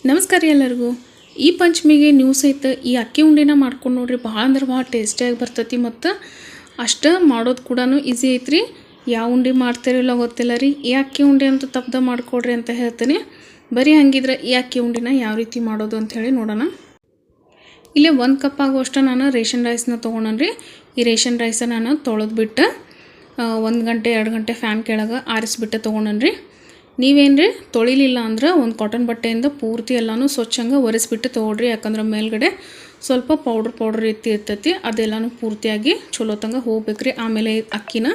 ನಮಸ್ಕಾರ ಎಲ್ಲರಿಗೂ. ಈ ಪಂಚಮಿಗೆ ನೀವು ಸಹಿತ ಈ ಅಕ್ಕಿ ಉಂಡೆನ ಮಾಡ್ಕೊಂಡು ನೋಡ್ರಿ. ಭಾಳ ಅಂದ್ರೆ ಭಾಳ ಟೇಸ್ಟಿಯಾಗಿ ಬರ್ತೈತಿ ಮತ್ತು ಅಷ್ಟು ಮಾಡೋದು ಕೂಡ ಈಸಿ ಐತ್ರಿ. ಯಾವ ಉಂಡೆ ಮಾಡ್ತಿರಲ್ಲ ಗೊತ್ತಿಲ್ಲ ರೀ. ಈ ಅಕ್ಕಿ ಉಂಡೆ ಅಂತ ತಪ್ಪದ ಮಾಡ್ಕೊಡ್ರಿ ಅಂತ ಹೇಳ್ತೀನಿ. ಬರೀ ಹಂಗಿದ್ರೆ ಈ ಅಕ್ಕಿ ಉಂಡೆನ ಯಾವ ರೀತಿ ಮಾಡೋದು ಅಂಥೇಳಿ ನೋಡೋಣ. ಇಲ್ಲೇ 1 ಕಪ್ ಆಗುವಷ್ಟು ನಾನು ರೇಷನ್ ರೈಸ್ನ ತೊಗೊಂಡ್ರಿ. ಈ ರೇಷನ್ ರೈಸ ನಾನು ತೊಳೆದ್ಬಿಟ್ಟು 1 ಗಂಟೆ 2 ಗಂಟೆ ಫ್ಯಾನ್ ಕೆಳಗೆ ಆರಿಸ್ಬಿಟ್ಟು ತೊಗೊಂಡ್ರಿ. ನೀವೇನ್ರಿ ತೊಳಿಲಿಲ್ಲ ಅಂದ್ರೆ ಒಂದು ಕಾಟನ್ ಬಟ್ಟೆಯಿಂದ ಪೂರ್ತಿ ಎಲ್ಲನೂ ಸ್ವಚ್ಛಂಗೆ ಒರೆಸ್ಬಿಟ್ಟು ತೊಗೊಳ್ರಿ. ಯಾಕಂದ್ರೆ ಮೇಲ್ಗಡೆ ಸ್ವಲ್ಪ ಪೌಡ್ರ್ ರೀತಿ ಇರ್ತೈತಿ, ಅದೆಲ್ಲನೂ ಪೂರ್ತಿಯಾಗಿ ಚಲೋತಂಗೆ ಹೋಗ್ಬೇಕ್ರಿ. ಆಮೇಲೆ ಅಕ್ಕಿನ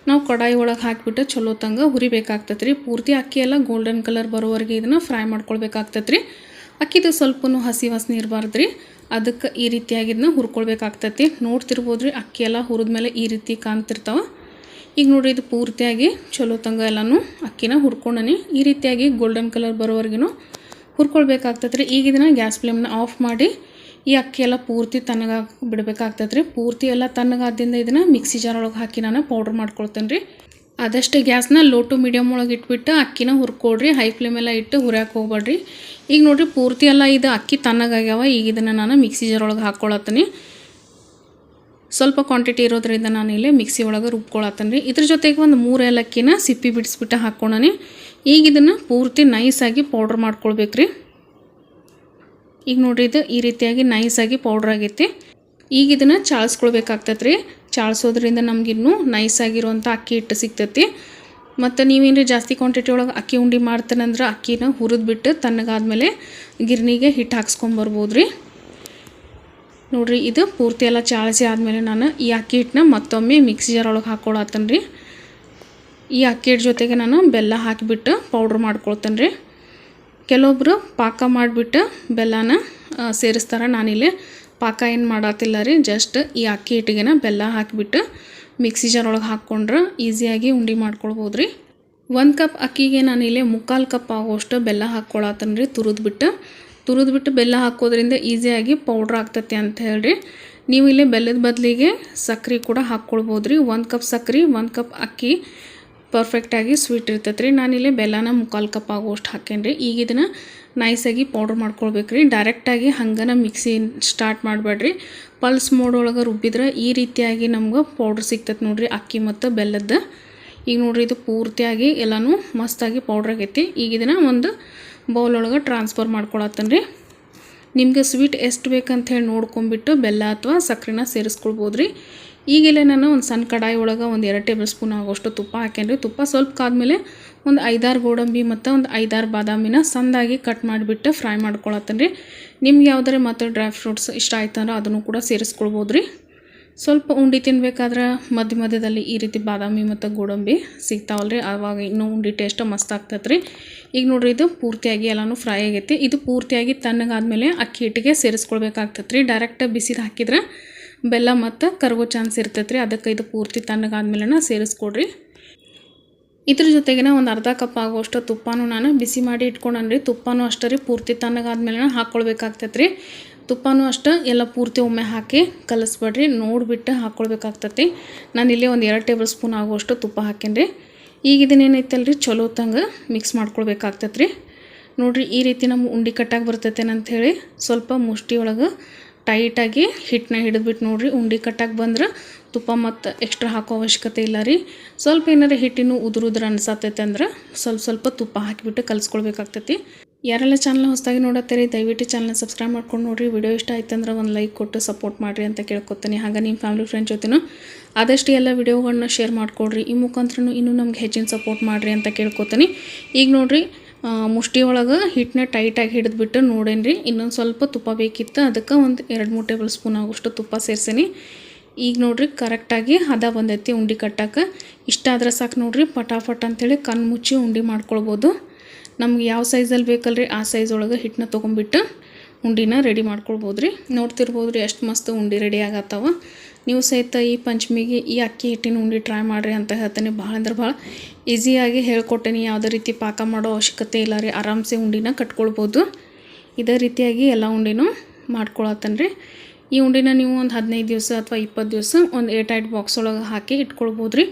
ನಾವು ಕಡಾಯಿ ಒಳಗೆ ಹಾಕಿಬಿಟ್ಟು ಚಲೋತಂಗೆ ಹುರಿಬೇಕಾಗ್ತೈತೆ ರೀ. ಪೂರ್ತಿ ಅಕ್ಕಿ ಎಲ್ಲ ಗೋಲ್ಡನ್ ಕಲರ್ ಬರೋವರೆಗೆ ಇದನ್ನು ಫ್ರೈ ಮಾಡ್ಕೊಳ್ಬೇಕಾಗ್ತೈತೆ ರೀ. ಅಕ್ಕಿದು ಸ್ವಲ್ಪನೂ ಹಸಿ ವಾಸನೆ ಇರಬಾರ್ದು ರೀ. ಅದಕ್ಕೆ ಈ ರೀತಿಯಾಗಿ ಇದನ್ನ ಹುರ್ಕೊಳ್ಬೇಕಾಗ್ತೈತಿ. ನೋಡ್ತಿರ್ಬೋದು ರೀ, ಅಕ್ಕಿ ಎಲ್ಲ ಹುರಿದ್ಮೇಲೆ ಈ ರೀತಿ ಕಾಣ್ತಿರ್ತಾವೆ. ಈಗ ನೋಡಿರಿ, ಇದು ಪೂರ್ತಿಯಾಗಿ ಚಲೋತಂಗೆ ಎಲ್ಲನೂ ಅಕ್ಕಿನ ಹುರ್ಕೊಂಡನಿ. ಈ ರೀತಿಯಾಗಿ ಗೋಲ್ಡನ್ ಕಲರ್ ಬರೋವರೆಗೂ ಹುರ್ಕೊಳ್ಬೇಕಾಗ್ತೈತೆ ರೀ. ಈಗ ಇದನ್ನು ಗ್ಯಾಸ್ ಫ್ಲೇಮ್ನ ಆಫ್ ಮಾಡಿ ಈ ಅಕ್ಕಿ ಎಲ್ಲ ಪೂರ್ತಿ ತಣ್ಣಗಾಗಿ ಬಿಡಬೇಕಾಗ್ತೈತೆ ರೀ. ಪೂರ್ತಿ ಎಲ್ಲ ತಣ್ಣಗಾದಿಂದ ಇದನ್ನು ಮಿಕ್ಸಿ ಜಾರ್ ಒಳಗೆ ಹಾಕಿ ನಾನು ಪೌಡ್ರ್ ಮಾಡ್ಕೊಳ್ತೇನೆ ರೀ. ಆದಷ್ಟು ಗ್ಯಾಸ್ನ ಲೋ ಟು ಮೀಡಿಯಮ್ ಒಳಗೆ ಇಟ್ಬಿಟ್ಟು ಅಕ್ಕಿನ ಹುರ್ಕೊಳ್ರಿ. ಹೈ ಫ್ಲೇಮೆಲ್ಲ ಇಟ್ಟು ಹುರಿಯೋಕೆ ಹೋಗ್ಬೇಡ್ರಿ. ಈಗ ನೋಡಿರಿ, ಪೂರ್ತಿ ಎಲ್ಲ ಇದು ಅಕ್ಕಿ ತಣ್ಣಗಾಗ್ಯಾವ. ಈಗ ಇದನ್ನು ನಾನು ಮಿಕ್ಸಿ ಜಾರ್ ಒಳಗೆ ಹಾಕ್ಕೊಳತ್ತೀನಿ. ಸ್ವಲ್ಪ ಕ್ವಾಂಟಿಟಿ ಇರೋದ್ರಿಂದ ನಾನು ಇಲ್ಲೇ ಮಿಕ್ಸಿ ಒಳಗೆ ರುಬ್ಕೊಳತ್ತೇನೆ ರೀ. ಇದ್ರ ಜೊತೆಗೆ ಒಂದು 3 ಏಲಕ್ಕಿನ ಸಿಪ್ಪಿ ಬಿಡಿಸ್ಬಿಟ್ಟು ಹಾಕ್ಕೊಂಡನಿ. ಈಗ ಇದನ್ನು ಪೂರ್ತಿ ನೈಸಾಗಿ ಪೌಡ್ರ್ ಮಾಡ್ಕೊಳ್ಬೇಕ್ರಿ. ಈಗ ನೋಡಿರಿ, ಇದು ಈ ರೀತಿಯಾಗಿ ನೈಸಾಗಿ ಪೌಡ್ರ್ ಆಗೈತಿ. ಈಗ ಇದನ್ನು ಚಾಳಿಸ್ಕೊಳ್ಬೇಕಾಗ್ತೈತೆ ರೀ. ಚಾಳಿಸೋದ್ರಿಂದ ನಮಗಿನ್ನೂ ನೈಸಾಗಿರುವಂಥ ಅಕ್ಕಿ ಹಿಟ್ಟು ಸಿಗ್ತೈತಿ. ಮತ್ತು ನೀವೇನ್ರಿ ಜಾಸ್ತಿ ಕ್ವಾಂಟಿಟಿ ಒಳಗೆ ಅಕ್ಕಿ ಉಂಡೆ ಮಾಡ್ತೇನೆಂದ್ರೆ ಅಕ್ಕಿನ ಹುರಿದ್ಬಿಟ್ಟು ತಣ್ಣಗಾದ್ಮೇಲೆ ಗಿರ್ನಿಗೆ ಹಿಟ್ಟು ಹಾಕ್ಸ್ಕೊಂಬರ್ಬೋದು ರೀ. ನೋಡಿರಿ, ಇದು ಪೂರ್ತಿ ಎಲ್ಲ ಚಾಳಿಸಿ ಆದಮೇಲೆ ನಾನು ಈ ಅಕ್ಕಿ ಹಿಟ್ಟನ್ನ ಮತ್ತೊಮ್ಮೆ ಮಿಕ್ಸಿ ಜಾರ್ ಒಳಗೆ ಹಾಕ್ಕೊಳತ್ತೇನೆ ರೀ. ಈ ಅಕ್ಕಿ ಹಿಟ್ಟು ಜೊತೆಗೆ ನಾನು ಬೆಲ್ಲ ಹಾಕಿಬಿಟ್ಟು ಪೌಡ್ರ್ ಮಾಡ್ಕೊಳ್ತೇನೆ ರೀ. ಕೆಲವೊಬ್ಬರು ಪಾಕ ಮಾಡಿಬಿಟ್ಟು ಬೆಲ್ಲನ ಸೇರಿಸ್ತಾರೆ. ನಾನಿಲ್ಲಿ ಪಾಕ ಏನು ಮಾಡತ್ತಿಲ್ಲ ರೀ. ಜಸ್ಟ್ ಈ ಅಕ್ಕಿ ಹಿಟ್ಟಿಗೆ ಬೆಲ್ಲ ಹಾಕಿಬಿಟ್ಟು ಮಿಕ್ಸಿ ಜಾರ್ ಒಳಗೆ ಹಾಕ್ಕೊಂಡ್ರೆ ಈಸಿಯಾಗಿ ಉಂಡೆ ಮಾಡ್ಕೊಳ್ಬೋದು ರೀ. 1 ಕಪ್ ಅಕ್ಕಿಗೆ ನಾನಿಲ್ಲಿ 3/4 ಕಪ್ ಆಗುವಷ್ಟು ಬೆಲ್ಲ ಹಾಕ್ಕೊಳತ್ತೇನೆ ರೀ. ತುರಿದ್ಬಿಟ್ಟು ಬೆಲ್ಲ ಹಾಕೋದ್ರಿಂದ ಈಸಿಯಾಗಿ ಪೌಡ್ರ್ ಆಗ್ತೈತಿ ಅಂತ ಹೇಳ್ರಿ. ನೀವು ಇಲ್ಲಿ ಬೆಲ್ಲದ ಬದಲಿಗೆ ಸಕ್ಕರೆ ಕೂಡ ಹಾಕ್ಕೊಳ್ಬೋದು ರೀ. 1 ಕಪ್ ಸಕ್ಕರೆ 1 ಕಪ್ ಅಕ್ಕಿ ಪರ್ಫೆಕ್ಟಾಗಿ ಸ್ವೀಟ್ ಇರ್ತೈತೆ ರೀ. ನಾನಿಲ್ಲಿ ಬೆಲ್ಲನ 3/4 ಕಪ್ ಆಗುವಷ್ಟು ಹಾಕೇನಿ ರೀ. ಈಗ ಇದನ್ನು ನೈಸಾಗಿ ಪೌಡ್ರ್ ಮಾಡ್ಕೊಳ್ಬೇಕು ರೀ. ಡೈರೆಕ್ಟಾಗಿ ಹಂಗನ ಮಿಕ್ಸಿ ಸ್ಟಾರ್ಟ್ ಮಾಡಬೇಡ್ರಿ. ಪಲ್ಸ್ ಮೋಡ್ ಒಳಗೆ ರುಬ್ಬಿದ್ರೆ ಈ ರೀತಿಯಾಗಿ ನಮ್ಗೆ ಪೌಡ್ರ್ ಸಿಗ್ತೈತೆ ನೋಡಿರಿ, ಅಕ್ಕಿ ಮತ್ತು ಬೆಲ್ಲದ್ದು. ಈಗ ನೋಡಿರಿ, ಇದು ಪೂರ್ತಿಯಾಗಿ ಎಲ್ಲನೂ ಮಸ್ತಾಗಿ ಪೌಡ್ರ್ ಆಗೈತಿ. ಈಗ ಇದನ್ನು ಒಂದು ಬೌಲ್ ಒಳಗೆ ಟ್ರಾನ್ಸ್ಫರ್ ಮಾಡ್ಕೊಳತ್ತೇನೆ ರೀ. ನಿಮಗೆ ಸ್ವೀಟ್ ಎಷ್ಟು ಬೇಕಂತ ಹೇಳಿ ನೋಡ್ಕೊಂಬಿಟ್ಟು ಬೆಲ್ಲ ಅಥವಾ ಸಕ್ಕರೆನ ಸೇರಿಸ್ಕೊಳ್ಬೋದು ರೀ. ಈಗೆಲ್ಲ ನಾನು ಒಂದು ಸಣ್ಣ ಕಡಾಯಿ ಒಳಗೆ ಒಂದು 2 ಟೇಬಲ್ ಸ್ಪೂನ್ ಆಗೋಷ್ಟು ತುಪ್ಪ ಹಾಕೇನಿ ರೀ. ತುಪ್ಪ ಸ್ವಲ್ಪ ಕಾದ್ಮೇಲೆ ಒಂದು 5-6 ಗೋಡಂಬಿ ಮತ್ತು ಒಂದು 5-6 ಬಾದಾಮಿನ ಸಣ್ಣದಾಗಿ ಕಟ್ ಮಾಡಿಬಿಟ್ಟು ಫ್ರೈ ಮಾಡ್ಕೊಳತ್ತೇನೆ ರೀ. ನಿಮ್ಗೆ ಯಾವುದಾರೆ ಮತ್ತು ಡ್ರೈ ಫ್ರೂಟ್ಸ್ ಇಷ್ಟ ಆಯ್ತಂದ್ರೆ ಅದನ್ನು ಕೂಡ ಸೇರಿಸ್ಕೊಳ್ಬೋದು ರೀ. ಸ್ವಲ್ಪ ಉಂಡೆ ತಿನ್ಬೇಕಾದ್ರೆ ಮಧ್ಯದಲ್ಲಿ ಈ ರೀತಿ ಬಾದಾಮಿ ಮತ್ತು ಗೋಡಂಬಿ ಸಿಗ್ತಾವಲ್ಲ ರೀ, ಆವಾಗ ಇನ್ನೂ ಉಂಡೆ ಟೇಸ್ಟ್ ಮಸ್ತ್ ಆಗ್ತೈತೆ ರೀ. ಈಗ ನೋಡಿರಿ, ಇದು ಪೂರ್ತಿಯಾಗಿ ಎಲ್ಲನೂ ಫ್ರೈ ಆಗೈತಿ. ಇದು ಪೂರ್ತಿಯಾಗಿ ತಣ್ಣಗಾದ್ಮೇಲೆ ಅಕ್ಕಿ ಹಿಟ್ಟಿಗೆ ಸೇರಿಸ್ಕೊಳ್ಬೇಕಾಗ್ತೈತೆ ರೀ. ಡೈರೆಕ್ಟ್ ಬಿಸಿದು ಹಾಕಿದ್ರೆ ಬೆಲ್ಲ ಮತ್ತು ಕರಗೋ ಚಾನ್ಸ್ ಇರ್ತೈತೆ ರೀ. ಅದಕ್ಕೆ ಇದು ಪೂರ್ತಿ ತಣ್ಣಗಾದ್ಮೇಲೆ ಸೇರಿಸ್ಕೊಡ್ರಿ. ಇದ್ರ ಜೊತೆಗೆ ಒಂದು ಅರ್ಧ ಕಪ್ ಆಗುವಷ್ಟು ತುಪ್ಪನೂ ನಾನು ಬಿಸಿ ಮಾಡಿ ಇಟ್ಕೊಂಡನ್ರಿ. ತುಪ್ಪನೂ ಅಷ್ಟೇ ರೀ, ಪೂರ್ತಿ ತಣ್ಣಗಾದ್ಮೇಲೆ ಹಾಕ್ಕೊಳ್ಬೇಕಾಗ್ತೈತೆ ರೀ. ತುಪ್ಪನೂ ಅಷ್ಟೇ ಎಲ್ಲ ಪೂರ್ತಿ ಒಮ್ಮೆ ಹಾಕಿ ಕಲಿಸ್ಬೇಡ್ರಿ, ನೋಡಿಬಿಟ್ಟು ಹಾಕ್ಕೊಳ್ಬೇಕಾಗ್ತೈತಿ. ನಾನಿಲ್ಲಿ ಒಂದು 2 ಟೇಬಲ್ ಸ್ಪೂನ್ ಆಗುವಷ್ಟು ತುಪ್ಪ ಹಾಕೇನಿ ರೀ. ಈಗ ಇದನ್ನೇನೈತಲ್ರಿ ಚಲೋತಂಗೆ ಮಿಕ್ಸ್ ಮಾಡ್ಕೊಳ್ಬೇಕಾಗ್ತೈತೆ ರೀ. ನೋಡಿರಿ, ಈ ರೀತಿ ನಮ್ಮ ಉಂಡೆ ಕಟ್ಟಾಗಿ ಬರ್ತೈತೇನೆ ಅಂಥೇಳಿ ಸ್ವಲ್ಪ ಮುಷ್ಟಿ ಒಳಗೆ ಟೈಟಾಗಿ ಹಿಟ್ಟನ್ನ ಹಿಡಿದ್ಬಿಟ್ಟು ನೋಡಿರಿ. ಉಂಡೆ ಕಟ್ಟಾಗಿ ಬಂದ್ರೆ ತುಪ್ಪ ಮತ್ತು ಎಕ್ಸ್ಟ್ರಾ ಹಾಕೋ ಅವಶ್ಯಕತೆ ಇಲ್ಲ ರೀ. ಸ್ವಲ್ಪ ಏನಾರು ಹಿಟ್ಟಿನೂ ಉದುರು ಅನ್ಸತ್ತೈತೆ ಅಂದ್ರೆ ಸ್ವಲ್ಪ ತುಪ್ಪ ಹಾಕಿಬಿಟ್ಟು ಕಲಿಸ್ಕೊಳ್ಬೇಕಾಗ್ತೈತಿ. ಯಾರೆಲ್ಲ ಚಾನಲ್ ಹೊಸದಾಗಿ ನೋಡತ್ತೀರಿ ದಯವಿಟ್ಟು ಚಾನಲ್ನ ಸಬ್ಸ್ಕ್ರೈಬ್ ಮಾಡ್ಕೊಂಡು ನೋಡಿರಿ. ವಿಡಿಯೋ ಇಷ್ಟ ಆಯ್ತಂದ್ರೆ ಒಂದು ಲೈಕ್ ಕೊಟ್ಟು ಸಪೋರ್ಟ್ ಮಾಡಿರಿ ಅಂತ ಕೇಳ್ಕೊತೀನಿ. ಹಾಗೆ ನಿಮ್ಮ ಫ್ಯಾಮಿಲಿ ಫ್ರೆಂಡ್ಸ್ ಜೊತೆನೂ ಆದಷ್ಟು ಎಲ್ಲ ವಿಡಿಯೋಗಳನ್ನ ಶೇರ್ ಮಾಡಿಕೊಡ್ರಿ. ಈ ಮುಖಾಂತರ ಇನ್ನೂ ನಮ್ಗೆ ಹೆಚ್ಚಿನ ಸಪೋರ್ಟ್ ಮಾಡಿರಿ ಅಂತ ಕೇಳ್ಕೊತೀನಿ. ಈಗ ನೋಡಿರಿ, ಮುಷ್ಟಿ ಒಳಗೆ ಹಿಟ್ಟನ್ನ ಟೈಟಾಗಿ ಹಿಡಿದ್ಬಿಟ್ಟು ನೋಡೇನ್ರಿ. ಇನ್ನೊಂದು ಸ್ವಲ್ಪ ತುಪ್ಪ ಬೇಕಿತ್ತು, ಅದಕ್ಕೆ ಒಂದು 2-3 ಟೇಬಲ್ ಸ್ಪೂನ್ ಆಗೋಷ್ಟು ತುಪ್ಪ ಸೇರಿಸೀನಿ. ಈಗ ನೋಡಿರಿ, ಕರೆಕ್ಟಾಗಿ ಹದ ಬಂದೈತಿ ಉಂಡೆ ಕಟ್ಟಕ್ಕೆ. ಇಷ್ಟ ಆದ್ರೆ ಸಾಕು ನೋಡಿರಿ, ಪಟಾಫಟ್ ಅಂಥೇಳಿ ಕಣ್ಣು ಮುಚ್ಚಿ ಉಂಡೆ ಮಾಡ್ಕೊಳ್ಬೋದು. ನಮ್ಗೆ ಯಾವ ಸೈಜಲ್ಲಿ ಬೇಕಲ್ರಿ ಆ ಸೈಜ್ ಒಳಗೆ ಹಿಟ್ಟನ್ನ ತೊಗೊಂಬಿಟ್ಟು ಉಂಡಿನ ರೆಡಿ ಮಾಡ್ಕೊಳ್ಬೋದು ರೀ. ನೋಡ್ತಿರ್ಬೋದು ರೀ, ಎಷ್ಟು ಮಸ್ತ್ ಉಂಡೆ ರೆಡಿ ಆಗತ್ತವ. ನೀವು ಸಹಿತ ಈ ಪಂಚಮಿಗೆ ಈ ಅಕ್ಕಿ ಹಿಟ್ಟಿನ ಉಂಡೆ ಟ್ರೈ ಮಾಡಿರಿ ಅಂತ ಹೇಳ್ತೀನಿ. ಭಾಳ ಅಂದ್ರೆ ಭಾಳ ಈಸಿಯಾಗಿ ಹೇಳ್ಕೊಟ್ಟೇನಿ. ಯಾವುದೇ ರೀತಿ ಪಾಕ ಮಾಡೋ ಅವಶ್ಯಕತೆ ಇಲ್ಲ ರೀ. ಆರಾಮ್ಸೆ ಉಂಡಿನ ಕಟ್ಕೊಳ್ಬೋದು. ಇದೇ ರೀತಿಯಾಗಿ ಎಲ್ಲ ಉಂಡೆನೂ ಮಾಡ್ಕೊಳತ್ತೇನೆ ರೀ. ಈ ಉಂಡೆನ ನೀವು ಒಂದು 15 ದಿವಸ ಅಥವಾ 20 ದಿವಸ ಒಂದು ಏರ್ಟೈಟ್ ಬಾಕ್ಸ್ ಒಳಗೆ ಹಾಕಿ ಇಟ್ಕೊಳ್ಬೋದು ರೀ.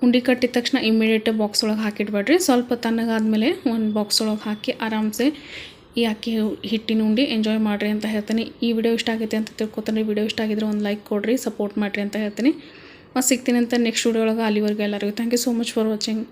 ಉಂಡೆ ಕಟ್ಟಿದ ತಕ್ಷಣ ಇಮ್ಮಿಡಿಯೇಟ್ ಬಾಕ್ಸ್ ಒಳಗೆ ಹಾಕಿಡ್ಬೇಡ್ರಿ. ಸ್ವಲ್ಪ ತಣ್ಣಗಾದ್ಮೇಲೆ ಒಂದು ಬಾಕ್ಸ್ ಒಳಗೆ ಹಾಕಿ ಆರಾಮ್ಸೆ ಈ ಅಕ್ಕಿ ಹಿಟ್ಟಿನ ಉಂಡೆ ಎಂಜಾಯ್ ಮಾಡಿರಿ ಅಂತ ಹೇಳ್ತೀನಿ. ಈ ವಿಡಿಯೋ ಇಷ್ಟ ಆಗೈತೆ ಅಂತ ತಿಳ್ಕೊತೀನಿ. ವಿಡಿಯೋ ಇಷ್ಟ ಆಗಿದ್ರೆ ಒಂದು ಲೈಕ್ ಕೊಡಿರಿ, ಸಪೋರ್ಟ್ ಮಾಡಿರಿ ಅಂತ ಹೇಳ್ತೀನಿ. ಮತ್ತು ಸಿಗ್ತೀನಿ ಅಂತ ನೆಕ್ಸ್ಟ್ ವಿಡಿಯೋ ಒಳಗೆ. ಅಲ್ಲಿವರೆಗೂ ಎಲ್ಲರಿಗೂ thank you so much for watching.